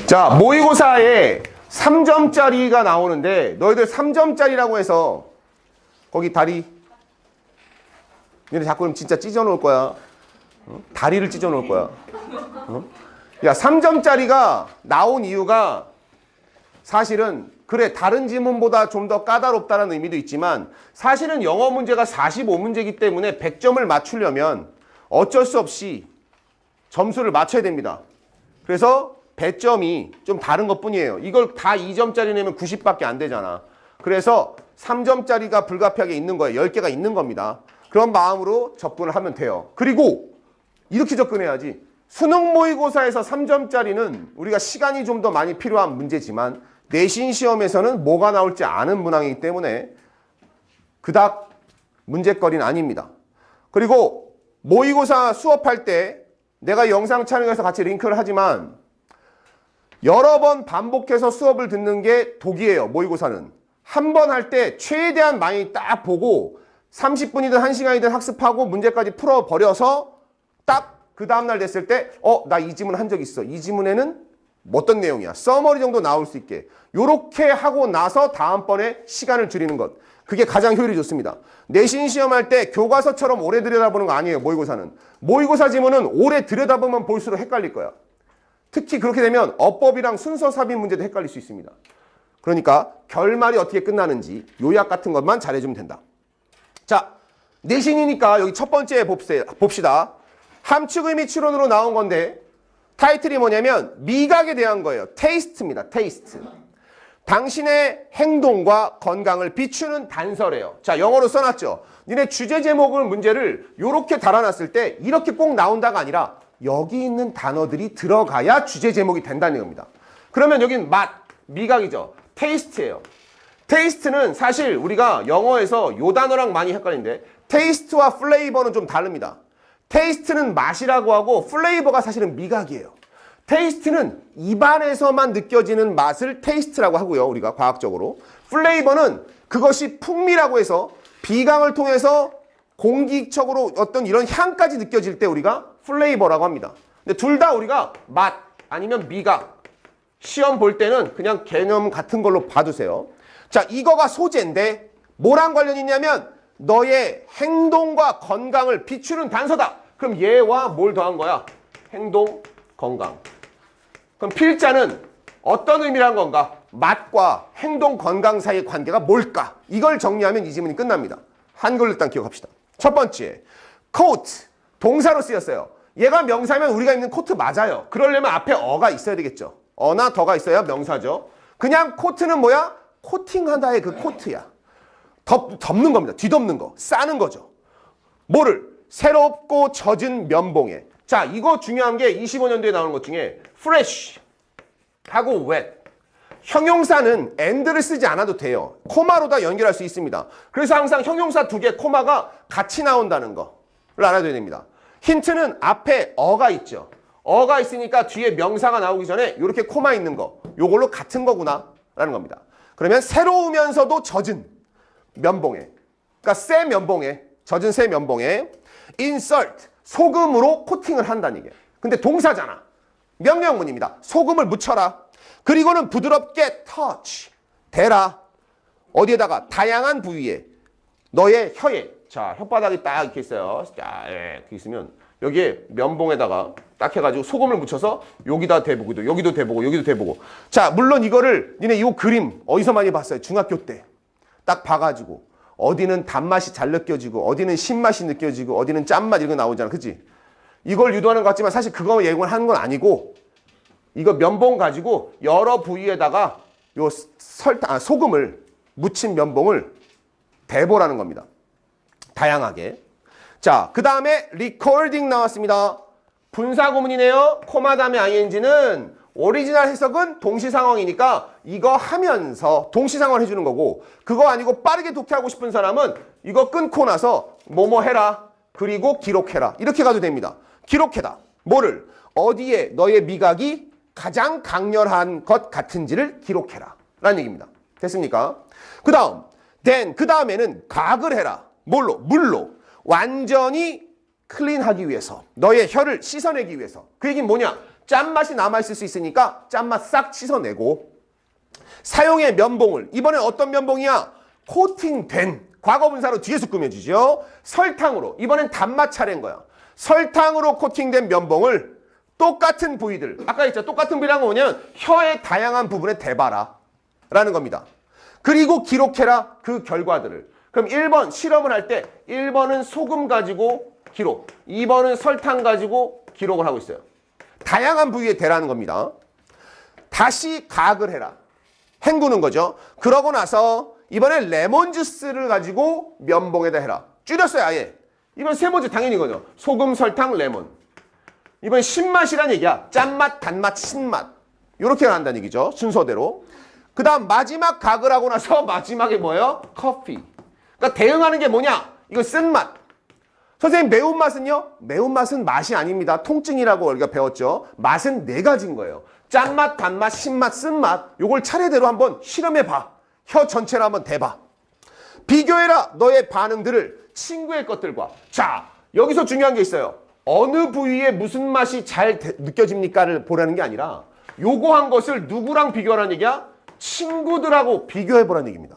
자, 모의고사에 3점짜리가 나오는데 너희들 3점짜리라고 해서 거기 다리 얘네 자꾸 그럼 진짜 찢어 놓을 거야. 다리를 찢어 놓을 거야. 야, 3점짜리가 나온 이유가 사실은 그래 다른 지문보다 좀 더 까다롭다는 의미도 있지만 사실은 영어 문제가 45문제이기 때문에 100점을 맞추려면 어쩔 수 없이 점수를 맞춰야 됩니다. 그래서 배점이 좀 다른 것뿐이에요. 이걸 다 2점짜리 내면 90밖에 안 되잖아. 그래서 3점짜리가 불가피하게 있는 거예요. 10개가 있는 겁니다. 그런 마음으로 접근을 하면 돼요. 그리고 이렇게 접근해야지. 수능 모의고사에서 3점짜리는 우리가 시간이 좀 더 많이 필요한 문제지만 내신 시험에서는 뭐가 나올지 아는 문항이기 때문에 그닥 문제거리는 아닙니다. 그리고 모의고사 수업할 때 내가 영상 촬영해서 같이 링크를 하지만 여러 번 반복해서 수업을 듣는 게 독이에요. 모의고사는. 한 번 할 때 최대한 많이 딱 보고 30분이든 1시간이든 학습하고 문제까지 풀어버려서 딱 그 다음날 됐을 때 나 이 지문 한 적 있어. 이 지문에는 어떤 내용이야. 서머리 정도 나올 수 있게. 요렇게 하고 나서 다음번에 시간을 줄이는 것. 그게 가장 효율이 좋습니다. 내신 시험할 때 교과서처럼 오래 들여다보는 거 아니에요. 모의고사는. 모의고사 지문은 오래 들여다보면 볼수록 헷갈릴 거야. 특히 그렇게 되면 어법이랑 순서 삽입 문제도 헷갈릴 수 있습니다. 그러니까 결말이 어떻게 끝나는지 요약 같은 것만 잘해주면 된다. 자, 내신이니까 여기 첫 번째 봅시다. 함축의미 추론으로 나온 건데 타이틀이 뭐냐면 미각에 대한 거예요. 테이스트입니다. 테이스트. 당신의 행동과 건강을 비추는 단서래요. 자, 영어로 써놨죠. 니네 주제 제목을 문제를 이렇게 달아놨을 때 이렇게 꼭 나온다가 아니라 여기 있는 단어들이 들어가야 주제 제목이 된다는 겁니다. 그러면 여긴 맛, 미각이죠. 테이스트예요. 테이스트는 사실 우리가 영어에서 요 단어랑 많이 헷갈리는데 테이스트와 플레이버는 좀 다릅니다. 테이스트는 맛이라고 하고 플레이버가 사실은 미각이에요. 테이스트는 입안에서만 느껴지는 맛을 테이스트라고 하고요. 우리가 과학적으로. 플레이버는 그것이 풍미라고 해서 비강을 통해서 공기적으로 어떤 이런 향까지 느껴질 때 우리가 플레이버라고 합니다. 근데 둘 다 우리가 맛 아니면 미각 시험 볼 때는 그냥 개념 같은 걸로 봐두세요. 자, 이거가 소재인데 뭐랑 관련이 있냐면 너의 행동과 건강을 비추는 단서다. 그럼 얘와 뭘 더한 거야? 행동, 건강. 그럼 필자는 어떤 의미란 건가? 맛과 행동, 건강 사이의 관계가 뭘까? 이걸 정리하면 이 지문이 끝납니다. 한글로 일단 기억합시다. 첫 번째, coat, 동사로 쓰였어요. 얘가 명사면 우리가 입는 코트 맞아요. 그러려면 앞에 어가 있어야 되겠죠. 어나 더가 있어야 명사죠. 그냥 코트는 뭐야? 코팅하다의 그 코트야. 덮는 겁니다. 뒤덮는 거. 싸는 거죠. 뭐를? 새롭고 젖은 면봉에. 자, 이거 중요한 게 25년도에 나오는 것 중에 fresh 하고 wet. 형용사는 and를 쓰지 않아도 돼요. 코마로 다 연결할 수 있습니다. 그래서 항상 형용사 두 개 코마가 같이 나온다는 거를 알아야 됩니다. 힌트는 앞에 어가 있죠. 어가 있으니까 뒤에 명사가 나오기 전에 이렇게 코마 있는 거. 요걸로 같은 거구나 라는 겁니다. 그러면 새로우면서도 젖은 면봉에. 그러니까 새 면봉에. 젖은 새 면봉에 insert. 소금으로 코팅을 한다는 얘기예요. 근데 동사잖아. 명령문입니다. 소금을 묻혀라. 그리고는 부드럽게 touch. 대라. 어디에다가? 다양한 부위에. 너의 혀에. 자, 혓바닥이 딱 이렇게 있어요. 자, 이렇게 있으면 여기에 면봉에다가 딱 해가지고 소금을 묻혀서 여기다 대보고 여기도 대보고 여기도 대보고. 자, 물론 이거를 니네 이 그림 어디서 많이 봤어요? 중학교 때. 딱 봐가지고 어디는 단맛이 잘 느껴지고 어디는 신맛이 느껴지고 어디는 짠맛 이런 거 나오잖아. 그치? 이걸 유도하는 것 같지만 사실 그거 예고를 하는 건 아니고 이거 면봉 가지고 여러 부위에다가 요 소금을 묻힌 면봉을 대보라는 겁니다. 다양하게. 자, 그 다음에 recording 나왔습니다. 분사구문이네요. 코마 다음에 ing는 오리지널 해석은 동시상황이니까 이거 하면서 동시상황을 해주는 거고 그거 아니고 빠르게 독해하고 싶은 사람은 이거 끊고 나서 뭐뭐 해라. 그리고 기록해라. 이렇게 가도 됩니다. 기록해라. 뭐를? 어디에 너의 미각이 가장 강렬한 것 같은지를 기록해라. 라는 얘기입니다. 됐습니까? 그 다음, then, 그 다음에는 각을 해라. 뭘로? 물로. 완전히 클린하기 위해서. 너의 혀를 씻어내기 위해서. 그 얘기는 뭐냐? 짠맛이 남아있을 수 있으니까 짠맛 싹 씻어내고 사용의 면봉을 이번엔 어떤 면봉이야? 코팅된 과거분사로 뒤에서 꾸며주죠. 설탕으로 이번엔 단맛 차례인 거야. 설탕으로 코팅된 면봉을 똑같은 부위들 아까 했죠. 똑같은 부위라는 건 뭐냐면 혀의 다양한 부분에 대봐라 라는 겁니다. 그리고 기록해라 그 결과들을. 그럼 1번 실험을 할 때 1번은 소금 가지고 기록 2번은 설탕 가지고 기록을 하고 있어요. 다양한 부위에 대라는 겁니다. 다시 가글 해라. 헹구는 거죠. 그러고 나서 이번엔 레몬 주스를 가지고 면봉에다 해라. 줄였어요 아예. 이번 세 번째 당연히 이거죠. 소금, 설탕, 레몬. 이번 신맛이란 얘기야. 짠맛, 단맛, 신맛. 이렇게 한다는 얘기죠. 순서대로. 그 다음 마지막 가글하고 나서 마지막에 뭐예요? 커피. 그러니까 대응하는 게 뭐냐? 이거 쓴맛. 선생님 매운맛은요? 매운맛은 맛이 아닙니다. 통증이라고 우리가 배웠죠. 맛은 네 가지인 거예요. 짠맛, 단맛, 신맛, 쓴맛. 요걸 차례대로 한번 실험해봐. 혀 전체를 한번 대봐. 비교해라 너의 반응들을 친구의 것들과. 자 여기서 중요한 게 있어요. 어느 부위에 무슨 맛이 잘 느껴집니까를 보라는 게 아니라 요거 한 것을 누구랑 비교하라는 얘기야? 친구들하고 비교해보라는 얘기입니다.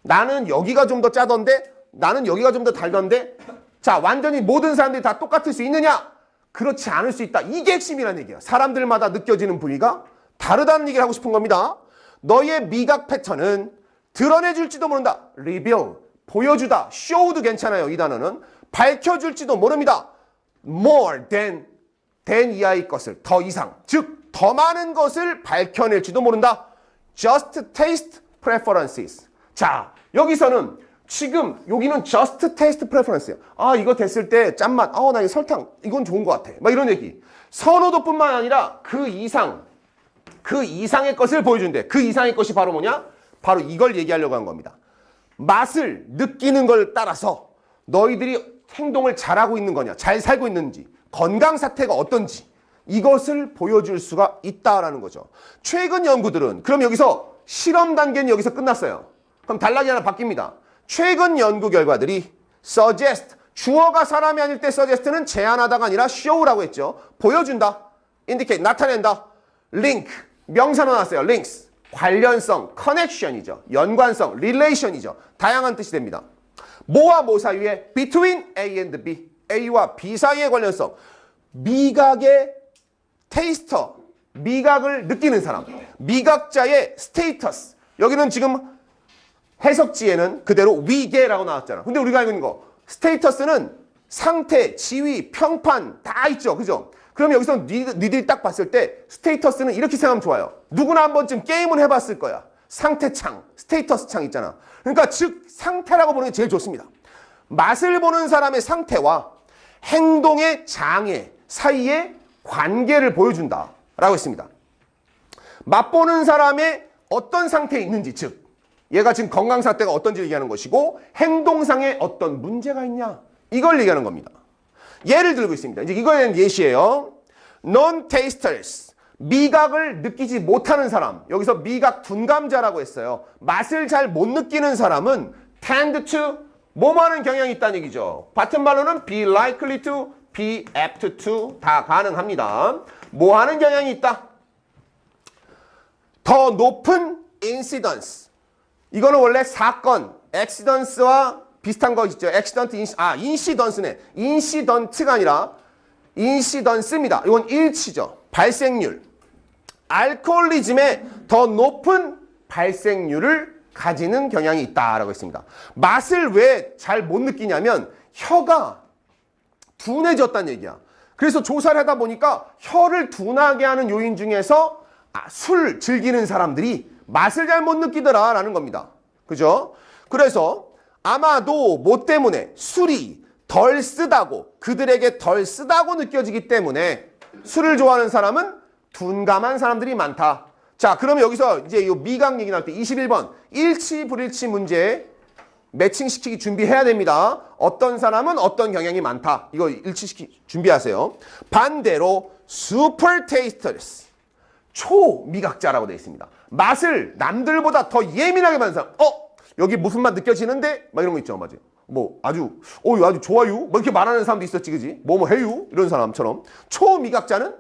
나는 여기가 좀 더 짜던데 나는 여기가 좀 더 달던데 자 완전히 모든 사람들이 다 똑같을 수 있느냐? 그렇지 않을 수 있다. 이게 핵심이라는 얘기야. 사람들마다 느껴지는 부위가 다르다는 얘기를 하고 싶은 겁니다. 너의 미각 패턴은 드러내줄지도 모른다. reveal, 보여주다. show도 괜찮아요. 이 단어는. 밝혀줄지도 모릅니다. more than 이하의 것을, 더 이상. 즉, 더 많은 것을 밝혀낼지도 모른다. just taste preferences. 자, 여기서는 지금 여기는 just taste preference예요. 아, 이거 됐을 때 짠맛. 나 이 설탕. 이건 좋은 것 같아. 막 이런 얘기. 선호도뿐만 아니라 그 이상의 것을 보여준대. 그 이상의 것이 바로 뭐냐? 바로 이걸 얘기하려고 한 겁니다. 맛을 느끼는 걸 따라서 너희들이 행동을 잘하고 있는 거냐, 잘 살고 있는지, 건강 상태가 어떤지 이것을 보여줄 수가 있다라는 거죠. 최근 연구들은 그럼 여기서 실험 단계는 여기서 끝났어요. 그럼 단락이 하나 바뀝니다. 최근 연구 결과들이 suggest, 주어가 사람이 아닐 때 suggest는 제안하다가 아니라 show라고 했죠. 보여준다, indicate, 나타낸다, link, 명사로 나왔어요. links, 관련성, connection이죠. 연관성, relation이죠. 다양한 뜻이 됩니다. 뭐와 뭐 사이에 between A and B, A와 B 사이의 관련성. 미각의 테이스터, 미각을 느끼는 사람, 미각자의 스테이터스. 여기는 지금 해석지에는 그대로 위계라고 나왔잖아. 근데 우리가 알고 있는 거 스테이터스는 상태, 지위, 평판 다 있죠. 그죠? 그럼 여기서 니들이 딱 봤을 때 스테이터스는 이렇게 생각하면 좋아요. 누구나 한 번쯤 게임을 해봤을 거야. 상태창, 스테이터스 창 있잖아. 그러니까 즉 상태라고 보는 게 제일 좋습니다. 맛을 보는 사람의 상태와 행동의 장애 사이의 관계를 보여준다라고 했습니다. 맛보는 사람의 어떤 상태에 있는지, 즉 얘가 지금 건강 상태가 어떤지 얘기하는 것이고 행동상에 어떤 문제가 있냐 이걸 얘기하는 겁니다. 예를 들고 있습니다. 이제 이거에 대한 예시예요. non-tasters, 미각을 느끼지 못하는 사람. 여기서 미각 둔감자라고 했어요. 맛을 잘 못 느끼는 사람은 tend to 뭐뭐 하는 경향이 있다는 얘기죠. 같은 말로는 be likely to, be apt to 다 가능합니다. 뭐 하는 경향이 있다. 더 높은 incidence. 이거는 원래 사건, accidence와 비슷한 거 있죠. 인시던스네. 인시던트가 아니라 인시던스입니다. 이건 일치죠. 발생률. 알코올리즘에 더 높은 발생률을 가지는 경향이 있다라고 했습니다. 맛을 왜 잘 못 느끼냐면 혀가 둔해졌다는 얘기야. 그래서 조사를 하다 보니까 혀를 둔하게 하는 요인 중에서 술 즐기는 사람들이 맛을 잘 못 느끼더라라는 겁니다. 그죠? 그래서 아마도 뭐 때문에 술이 덜 쓰다고 그들에게 덜 쓰다고 느껴지기 때문에 술을 좋아하는 사람은 둔감한 사람들이 많다. 자, 그러면 여기서 이제 이 미각 얘기 나올 때 21번 일치 불일치 문제 매칭시키기 준비해야 됩니다. 어떤 사람은 어떤 경향이 많다. 이거 일치시키 준비하세요. 반대로 super tasters 초미각자라고 되어 있습니다. 맛을 남들보다 더 예민하게 받는 사람. 여기 무슨 맛 느껴지는데? 막 이런 거 있죠. 맞아요. 뭐 아주 아주 좋아요. 뭐 이렇게 말하는 사람도 있었지. 그지? 뭐 해요? 이런 사람처럼. 초미각자는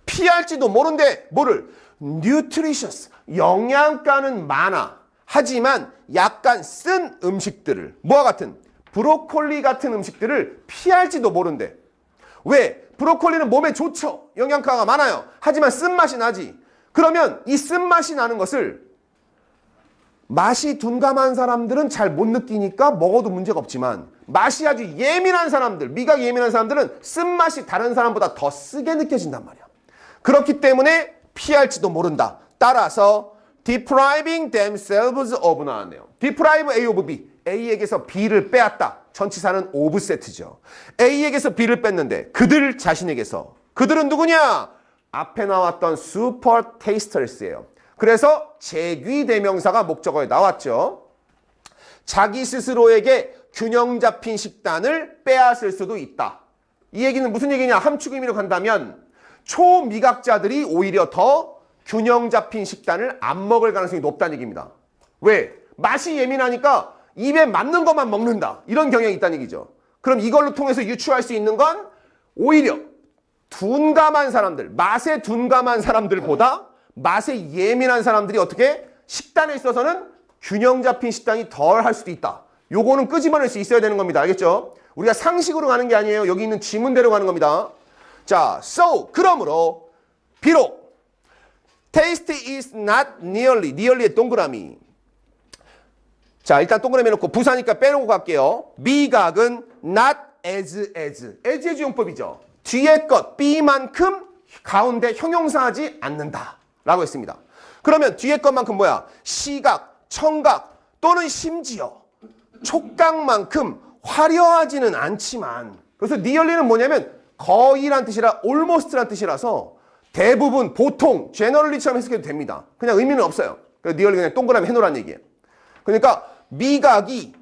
피할지도 모른대. 뭐를? nutritious. 영양가는 많아. 하지만 약간 쓴 음식들을, 뭐와 같은? 브로콜리 같은 음식들을 피할지도 모른대. 왜? 브로콜리는 몸에 좋죠. 영양가가 많아요. 하지만 쓴맛이 나지. 그러면 이 쓴맛이 나는 것을 맛이 둔감한 사람들은 잘 못 느끼니까 먹어도 문제가 없지만 맛이 아주 예민한 사람들, 미각이 예민한 사람들은 쓴맛이 다른 사람보다 더 쓰게 느껴진단 말이야. 그렇기 때문에 피할지도 모른다. 따라서 depriving themselves of 나왔네요. deprive A of B. A에게서 B를 빼앗다. 전치사는 of 세트죠. A에게서 B를 뺐는데 그들 자신에게서. 그들은 누구냐? 앞에 나왔던 super tasters예요. 그래서 제귀대명사가 목적어에 나왔죠. 자기 스스로에게 균형 잡힌 식단을 빼앗을 수도 있다. 이 얘기는 무슨 얘기냐? 함축 의미로 간다면 초미각자들이 오히려 더 균형 잡힌 식단을 안 먹을 가능성이 높다는 얘기입니다. 왜? 맛이 예민하니까 입에 맞는 것만 먹는다. 이런 경향이 있다는 얘기죠. 그럼 이걸로 통해서 유추할 수 있는 건 오히려 둔감한 사람들, 맛에 둔감한 사람들보다 맛에 예민한 사람들이 어떻게 식단에 있어서는 균형 잡힌 식단이 덜 할 수도 있다. 요거는 끄집어낼 수 있어야 되는 겁니다. 알겠죠? 우리가 상식으로 가는 게 아니에요. 여기 있는 지문대로 가는 겁니다. 자, so 그러므로 비록 taste is not nearly, nearly의 동그라미. 자, 일단 동그라미 해놓고 부사니까 빼놓고 갈게요. 미각은 not as 용법이죠. 뒤에 것 B만큼 가운데 형용사하지 않는다 라고 했습니다. 그러면 뒤에 것만큼 뭐야? 시각, 청각 또는 심지어 촉각만큼 화려하지는 않지만, 그래서 nearly는 뭐냐면 거의란 뜻이라 almost란 뜻이라서 대부분 보통 generally처럼 해석해도 됩니다. 그냥 의미는 없어요. 그래서 nearly 그냥 동그라미 해놓으란 얘기예요. 그러니까 미각이,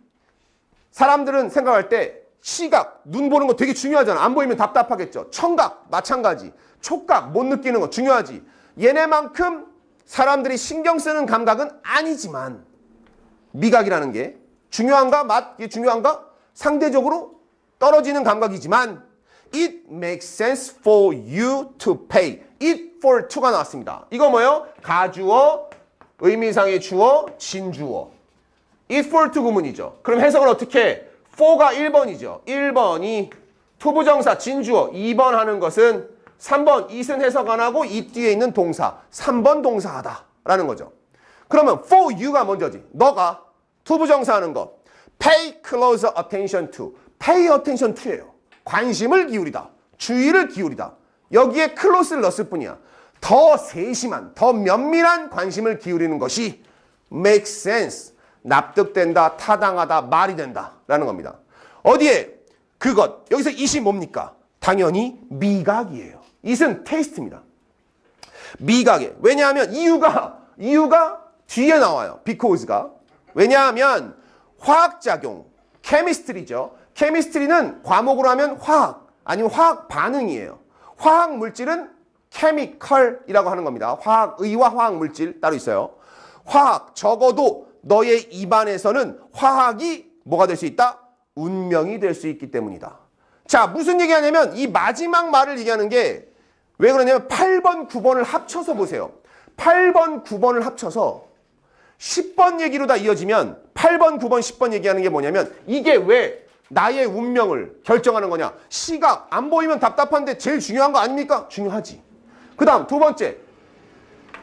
사람들은 생각할 때 시각, 눈 보는 거 되게 중요하잖아. 안 보이면 답답하겠죠. 청각 마찬가지. 촉각 못 느끼는 거 중요하지. 얘네만큼 사람들이 신경 쓰는 감각은 아니지만 미각이라는 게 중요한가? 맛? 이게 중요한가? 상대적으로 떨어지는 감각이지만 it makes sense for you to pay. it for to가 나왔습니다. 이거 뭐예요? 가주어, 의미상의 주어, 진주어. it for to 구문이죠. 그럼 해석은 어떻게 해? for가 1번이죠. 1번이 투부정사 진주어, 2번 하는 것은 3번 it은 해석 안 하고 it 뒤에 있는 동사, 3번 동사하다 라는 거죠. 그러면 for you가 먼저지. 너가 투부정사 하는 거. pay close attention to. pay attention to예요. 관심을 기울이다. 주의를 기울이다. 여기에 close를 넣었을 뿐이야. 더 세심한, 더 면밀한 관심을 기울이는 것이 make sense. 납득된다, 타당하다, 말이 된다 라는 겁니다. 어디에? 그것. 여기서 it이 뭡니까? 당연히 미각이에요. it은 taste입니다. 미각에. 왜냐하면 이유가 뒤에 나와요. because가. 왜냐하면 화학작용, chemistry죠. chemistry는 과목으로 하면 화학, 아니면 화학 반응이에요. 화학 물질은 chemical이라고 하는 겁니다. 화학의와 화학 물질 따로 있어요. 화학, 적어도 너의 입안에서는 화학이 뭐가 될 수 있다? 운명이 될 수 있기 때문이다. 자, 무슨 얘기하냐면 이 마지막 말을 얘기하는 게 왜 그러냐면 8번, 9번을 합쳐서 보세요. 8번, 9번을 합쳐서 10번 얘기로 다 이어지면 8번, 9번, 10번 얘기하는 게 뭐냐면 이게 왜 나의 운명을 결정하는 거냐. 시각, 안 보이면 답답한데 제일 중요한 거 아닙니까? 중요하지. 그 다음 두 번째,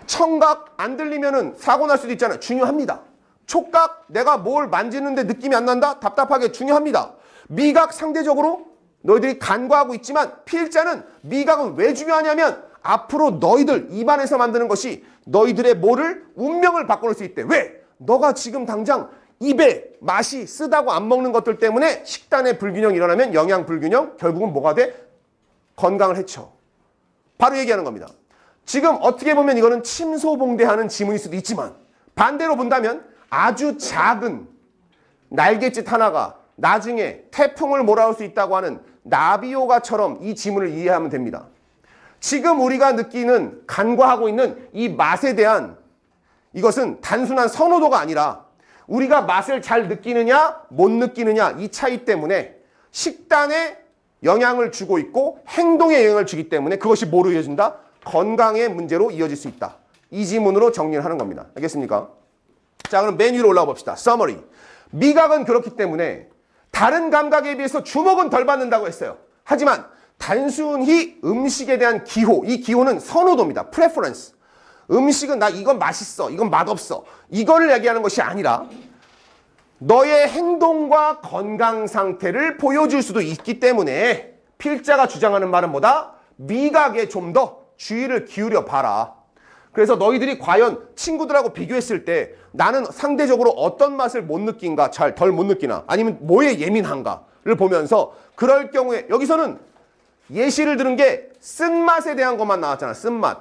청각 안 들리면은 사고 날 수도 있잖아요. 중요합니다. 촉각, 내가 뭘 만지는데 느낌이 안 난다? 답답하게 중요합니다. 미각 상대적으로 너희들이 간과하고 있지만 필자는 미각은 왜 중요하냐면 앞으로 너희들 입안에서 만드는 것이 너희들의 뭐를? 운명을 바꿔놓을 수 있대. 왜? 너가 지금 당장 입에 맛이 쓰다고 안 먹는 것들 때문에 식단의 불균형이 일어나면 영양 불균형, 결국은 뭐가 돼? 건강을 해쳐. 바로 얘기하는 겁니다. 지금 어떻게 보면 이거는 침소봉대하는 지문일 수도 있지만 반대로 본다면 아주 작은 날갯짓 하나가 나중에 태풍을 몰아올 수 있다고 하는 나비효과처럼 이 지문을 이해하면 됩니다. 지금 우리가 느끼는, 간과하고 있는 이 맛에 대한 이것은 단순한 선호도가 아니라 우리가 맛을 잘 느끼느냐 못 느끼느냐 이 차이 때문에 식단에 영향을 주고 있고 행동에 영향을 주기 때문에 그것이 뭐로 이어진다? 건강의 문제로 이어질 수 있다. 이 지문으로 정리를 하는 겁니다. 알겠습니까? 자, 그럼 맨 위로 올라가 봅시다. Summary. 미각은 그렇기 때문에 다른 감각에 비해서 주목은 덜 받는다고 했어요. 하지만 단순히 음식에 대한 기호, 이 기호는 선호도입니다. Preference. 음식은 나 이건 맛있어, 이건 맛없어. 이거를 얘기하는 것이 아니라 너의 행동과 건강 상태를 보여줄 수도 있기 때문에 필자가 주장하는 말은 뭐다? 미각에 좀 더 주의를 기울여 봐라. 그래서 너희들이 과연 친구들하고 비교했을 때 나는 상대적으로 어떤 맛을 못 느낀가, 잘 덜 못 느끼나, 아니면 뭐에 예민한가를 보면서 그럴 경우에 여기서는 예시를 들은 게 쓴맛에 대한 것만 나왔잖아. 쓴맛.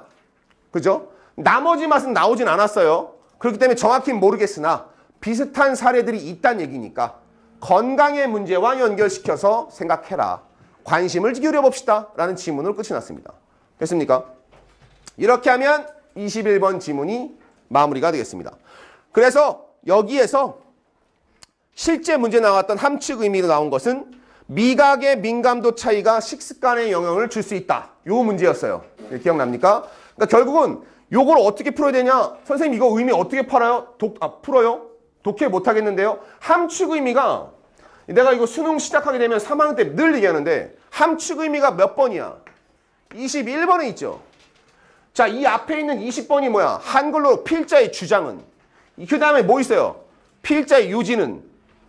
그죠? 나머지 맛은 나오진 않았어요. 그렇기 때문에 정확히는 모르겠으나 비슷한 사례들이 있다는 얘기니까 건강의 문제와 연결시켜서 생각해라. 관심을 기울여 봅시다. 라는 지문으로 끝이 났습니다. 됐습니까? 이렇게 하면 21번 지문이 마무리가 되겠습니다. 그래서 여기에서 실제 문제 나왔던 함축 의미로 나온 것은 미각의 민감도 차이가 식습관에 영향을 줄 수 있다. 요 문제였어요. 기억납니까? 그러니까 결국은 요걸 어떻게 풀어야 되냐? 선생님 이거 의미 어떻게 풀어요? 풀어요? 독해 못하겠는데요? 함축 의미가 내가 이거 수능 시작하게 되면 3학년 때 늘 얘기하는데 함축 의미가 몇 번이야? 21번에 있죠. 자, 이 앞에 있는 20번이 뭐야? 한글로 필자의 주장은. 그 다음에 뭐 있어요? 필자의 요지는.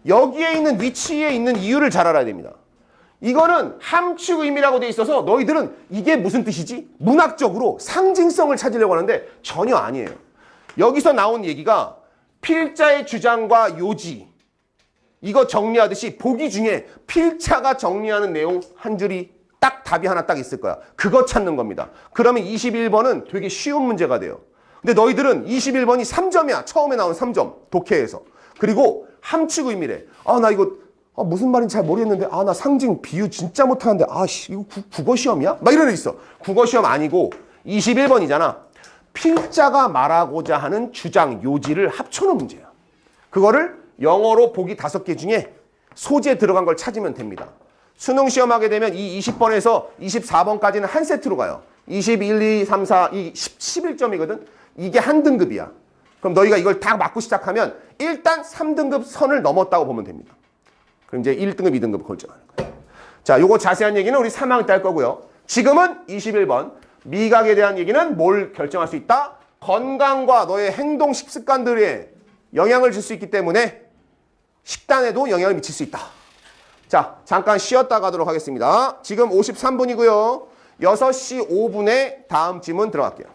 여기에 있는 위치에 있는 이유를 잘 알아야 됩니다. 이거는 함축 의미라고 돼 있어서 너희들은 이게 무슨 뜻이지? 문학적으로 상징성을 찾으려고 하는데 전혀 아니에요. 여기서 나온 얘기가 필자의 주장과 요지. 이거 정리하듯이 보기 중에 필자가 정리하는 내용 한 줄이 딱 답이 하나 딱 있을 거야. 그거 찾는 겁니다. 그러면 21번은 되게 쉬운 문제가 돼요. 근데 너희들은 21번이 3점이야. 처음에 나온 3점. 독해에서. 그리고 함축 의미래. 아, 나 이거 무슨 말인지 잘 모르겠는데 나 상징 비유 진짜 못하는데 이거 국어 시험이야? 막 이런 애 있어. 국어 시험 아니고 21번이잖아. 필자가 말하고자 하는 주장, 요지를 합쳐놓은 문제야. 그거를 영어로 보기 5개 중에 소재 들어간 걸 찾으면 됩니다. 수능 시험하게 되면 이 20번에서 24번까지는 한 세트로 가요. 21, 2, 3, 4, 11점이거든. 이게 한 등급이야. 그럼 너희가 이걸 다 맞고 시작하면 일단 3등급 선을 넘었다고 보면 됩니다. 그럼 이제 1등급, 2등급 결정하는 거예요. 자, 요거 자세한 얘기는 우리 3학년 때 할 거고요. 지금은 21번 미각에 대한 얘기는 뭘 결정할 수 있다? 건강과 너의 행동 식습관들에 영향을 줄 수 있기 때문에 식단에도 영향을 미칠 수 있다. 자, 잠깐 쉬었다 가도록 하겠습니다. 지금 53분이고요. 6시 5분에 다음 질문 들어갈게요.